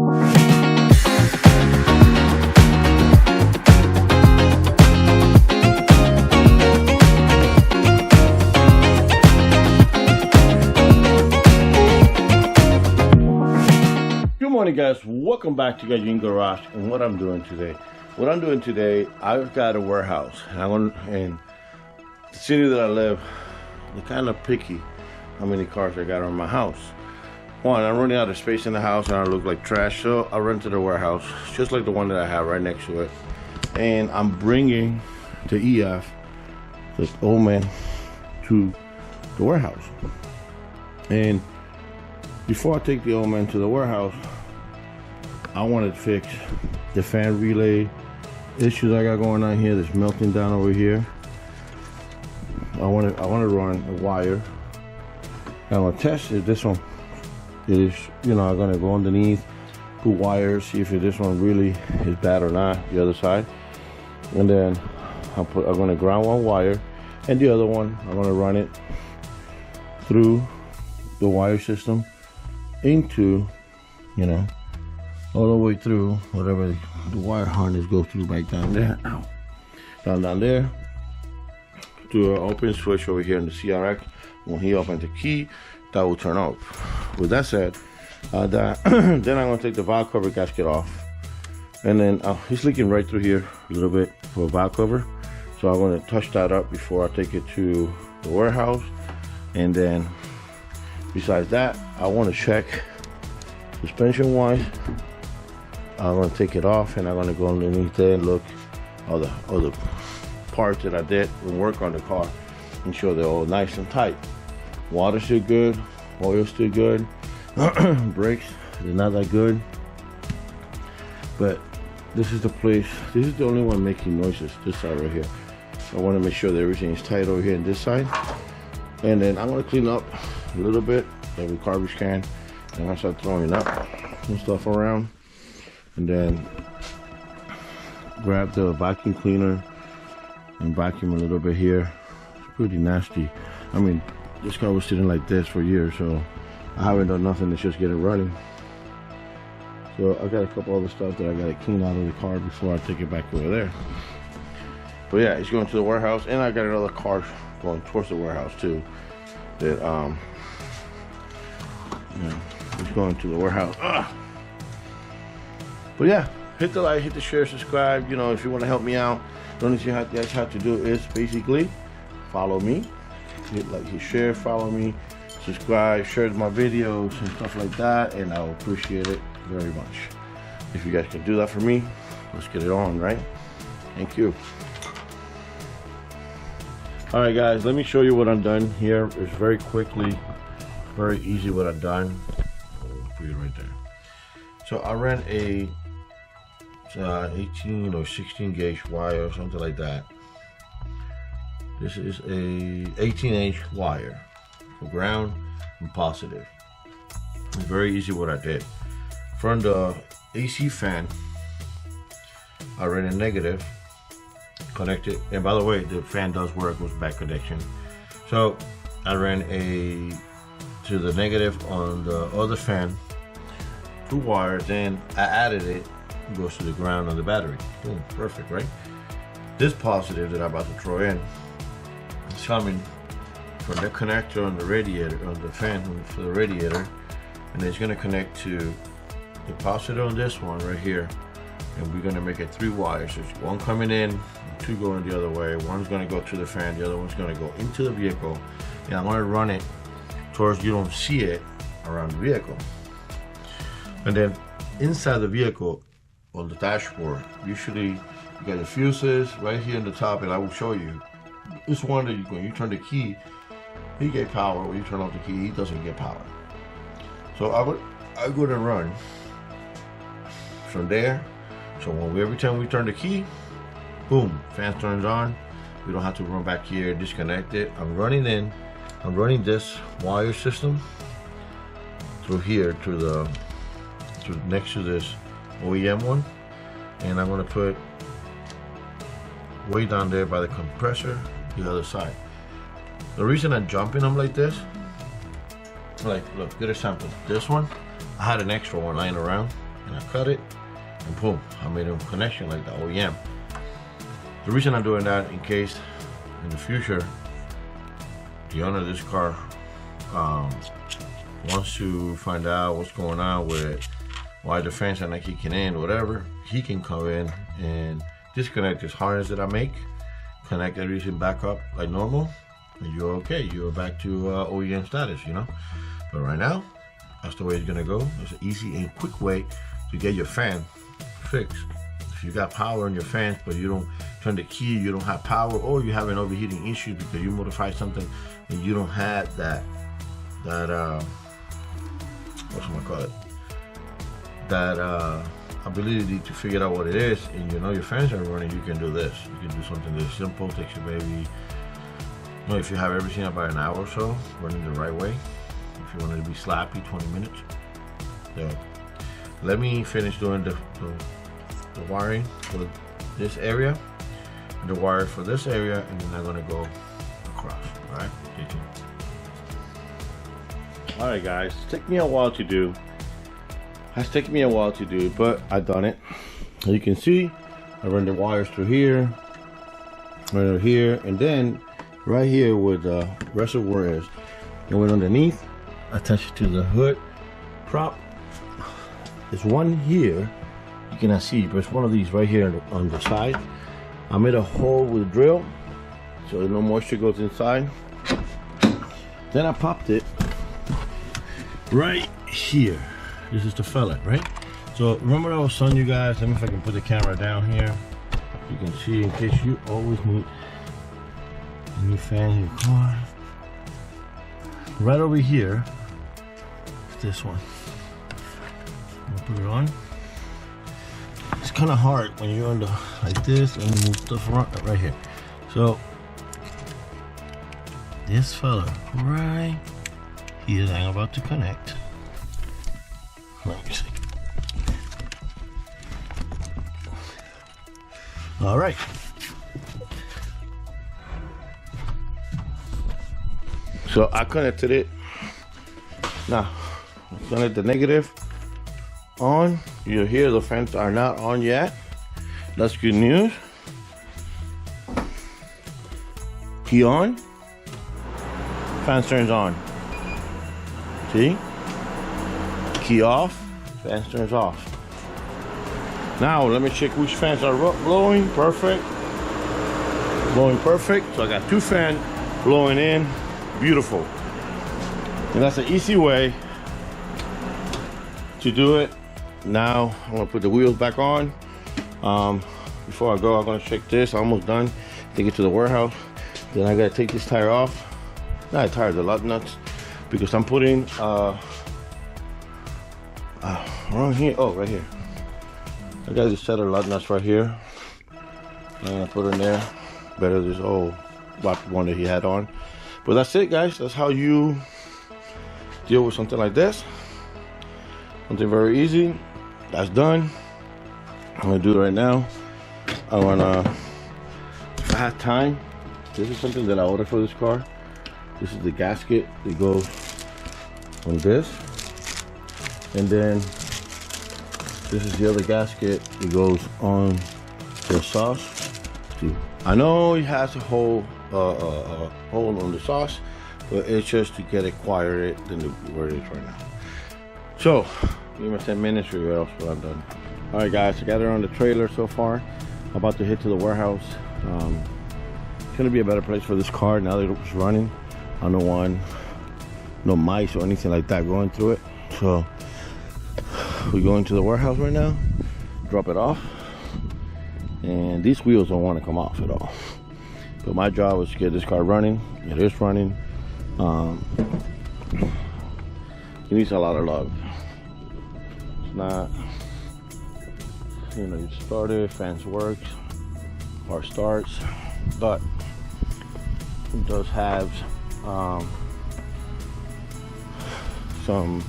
Good morning, guys. Welcome back to Gajin Garage. And what I'm doing today, I've got a warehouse, and in the city that I live, they're kind of picky how many cars I got on my house. One, I'm running out of space in the house and I look like trash, so I rented a warehouse just like the one that I have right next to it, and I'm bringing the EF, this old man, to the warehouse. And before I take the old man to the warehouse, I wanted to fix the fan relay issues I got going on here. That's melting down over here. I want to run a wire. I'm gonna test if this one is, I'm gonna go underneath, put wires, see if this one really is bad or not. The other side, and then I'm gonna ground one wire, and the other one I'm gonna run it through the wire system into, all the way through whatever the wire harness goes through, back down there. Ow. Down there to an open switch over here in the CRX. When he opens the key, that will turn off. With that said, then I'm going to take the valve cover gasket off, and then he's leaking right through here a little bit for a valve cover, so I'm going to touch that up before I take it to the warehouse. And then besides that, I want to check suspension wise. I'm going to take it off, and I'm going to go underneath there and look all the parts that I did and work on the car, and sure they're all nice and tight. Water's still good, oil's still good, brakes, they're not that good. But this is the place, this is the only one making noises, this side right here. I want to make sure that everything is tight over here on this side. And then I'm going to clean up a little bit, like a garbage can, and I start throwing up some stuff around. And then grab the vacuum cleaner and vacuum a little bit here. It's pretty nasty. I mean, this car was sitting like this for years, so I haven't done nothing to just get it running. So I got a couple other stuff that I got to clean out of the car before I take it back over there. But yeah, it's going to the warehouse, and I got another car going towards the warehouse too. That it's going to the warehouse. But yeah, hit the like, hit the share, subscribe. If you want to help me out, the only thing you guys have to do is basically follow me. Hit like, hit share, follow me, subscribe, share my videos and stuff like that, and I'll appreciate it very much. If you guys can do that for me, let's get it on, right? Thank you. All right, guys, let me show you what I'm done here. It's very quickly, very easy what I've done. I'll put it right there. So I ran a 18 or 16 gauge wire or something like that. This is a 18-inch wire for ground and positive. It's very easy what I did. From the AC fan, I ran a negative, connected, and by the way, the fan does work with back connection. So I ran to the negative on the other fan, 2 wires, then I added it, goes to the ground on the battery. Boom, perfect, right? This positive that I'm about to throw in is coming from the connector on the radiator, on the fan for the radiator, and it's going to connect to the positive on this one right here, and we're going to make it 3 wires. There's 1 coming in, 2 going the other way. One's going to go to the fan, the other one's going to go into the vehicle, and I'm going to run it towards, you don't see it, around the vehicle. And then inside the vehicle, on the dashboard, usually you got the fuses right here in the top, and I will show you. This one that when you turn the key, he get power. When you turn off the key, he doesn't get power. So I go to run from there. So every time we turn the key, boom, fan turns on. We don't have to run back here, disconnect it. I'm running this wire system through here to next to this OEM one, and I'm going to put way down there by the compressor the other side. The reason I'm jumping them like this, like, look, get a sample. This one, I had an extra one lying around, and I cut it, and boom, I made a connection like the OEM. The reason I'm doing that, in case in the future the owner of this car wants to find out what's going on with why the fans are not kicking in, whatever, he can come in and disconnect this harness that I make, connect everything back up like normal, and you're okay. You're back to OEM status, you know. But right now, that's the way it's gonna go. It's an easy and quick way to get your fan fixed. If you got power in your fans, but you don't turn the key, you don't have power, or you have an overheating issue because you modified something and you don't have that what's it call it? That ability to figure out what it is, and you know your fans are running, you can do this. You can do something that's simple, takes you maybe, you know, if you have everything about an hour or so, running the right way. If you want it to be sloppy, 20 minutes. So let me finish doing the wiring for this area, and the wire for this area, and then I'm gonna go across. All right, stay tuned. All right, guys, it's taken me a while to do. It's taken me a while to do, but I've done it. As you can see, I run the wires through here, right here, and then right here where the reservoir is, going underneath, attach it to the hood prop. There's one here, you cannot see, but it's one of these right here on the side. I made a hole with a drill, so no moisture goes inside. Then I popped it right here. This is the fillet, right? So remember I was telling you guys, let me if I can put the camera down here. You can see in case you always need a new fan in your car. Right over here, this one. I'm gonna put it on. It's kind of hard when you're on the like this and move stuff around right here. So this fella right here that I'm about to connect. Let me see. All right. So I connected it. Now, I connected the negative on. You hear the fans are not on yet. That's good news. Key on. Fan turns on. See? Key off. Fan turns off. Now let me check which fans are blowing. Perfect. Blowing perfect. So I got two fans blowing in. Beautiful. And that's an easy way to do it. Now I'm gonna put the wheels back on. Before I go, I'm gonna check this. I'm almost done. Take it to the warehouse. Then I gotta take this tire off. Not a tire, the lug nuts, because I'm putting wrong here. Oh, right here. I got this set of lug nuts right here. I'm gonna put it in there. Better this old one that he had on. But that's it, guys. That's how you deal with something like this. Something very easy. That's done. I'm gonna do it right now. I wanna, if I have time, this is something that I ordered for this car. This is the gasket that goes on this. And then this is the other gasket that goes on the exhaust. I know it has a hole on the exhaust, but it's just to get it quieter than where it is right now. So, give me 10 minutes or else what I'm done. All right, guys, I got it on the trailer so far. I'm about to head to the warehouse. It's gonna be a better place for this car now that it's running. I don't want no mice or anything like that going through it. So we're going to the warehouse right now, drop it off, and these wheels don't want to come off at all. But my job is to get this car running. It is running. It needs a lot of love. It's not, you know, you start it, fans works, car starts, but it does have some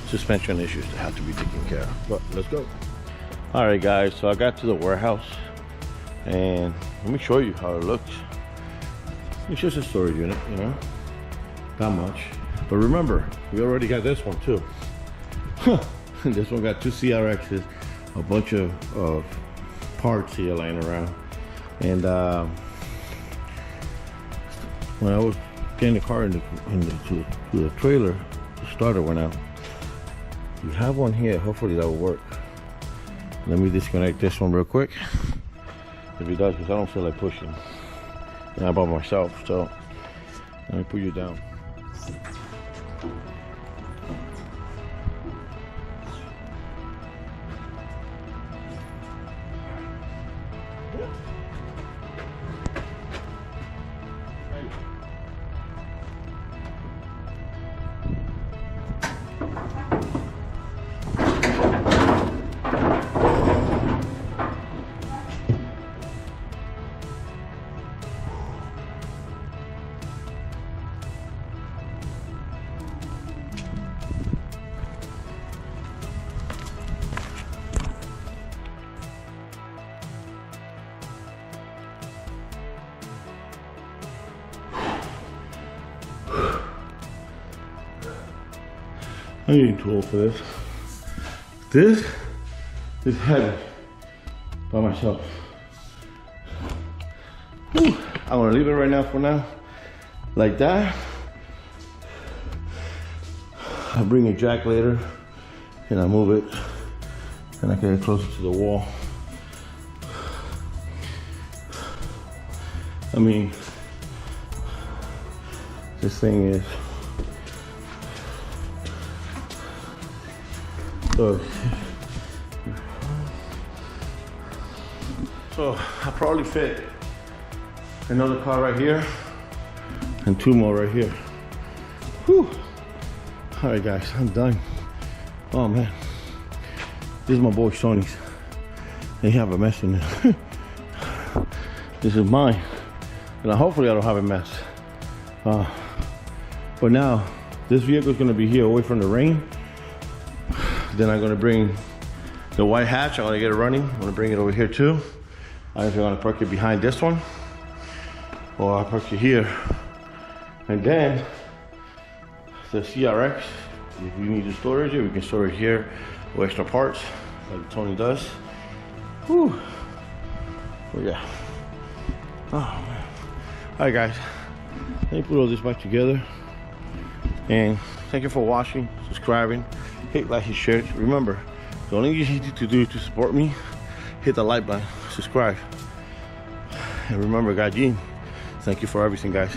suspension issues that have to be taken care of. But let's go. All right, guys, so I got to the warehouse, and let me show you how it looks. It's just a storage unit, you know, not much. But remember, we already got this one too. This one got 2 CRXs, a bunch of parts here laying around. And when I was getting the car to the trailer, the starter went out. You have one here, hopefully that will work. Let me disconnect this one real quick. If it does, because I don't feel like pushing. And I'm by myself, so let me put you down. I'm getting too old for this. This is heavy by myself. Whew. I'm gonna leave it right now for now, like that. I'll bring a jack later and I move it and I get it closer to the wall. I mean, this thing is so I probably fit another car right here and 2 more right here. Whew. All right, guys, I'm done. Oh man, this is my boy Sony's. They have a mess in it. This is mine, and hopefully I don't have a mess. But now this vehicle is going to be here away from the rain. Then I'm gonna bring the white hatch. I'm gonna get it running. I'm gonna bring it over here too. I don't know if I'm gonna park it behind this one or I'll park it here. And then the CRX, if you need to storage it, we can store it here with extra parts like Tony does. Whew. Oh yeah. Oh man. All right, guys. Let me put all this back together. And thank you for watching, subscribing. Hit like and share. Remember, the only thing you need to do to support me, hit the like button, subscribe. And remember, God Gene, thank you for everything, guys.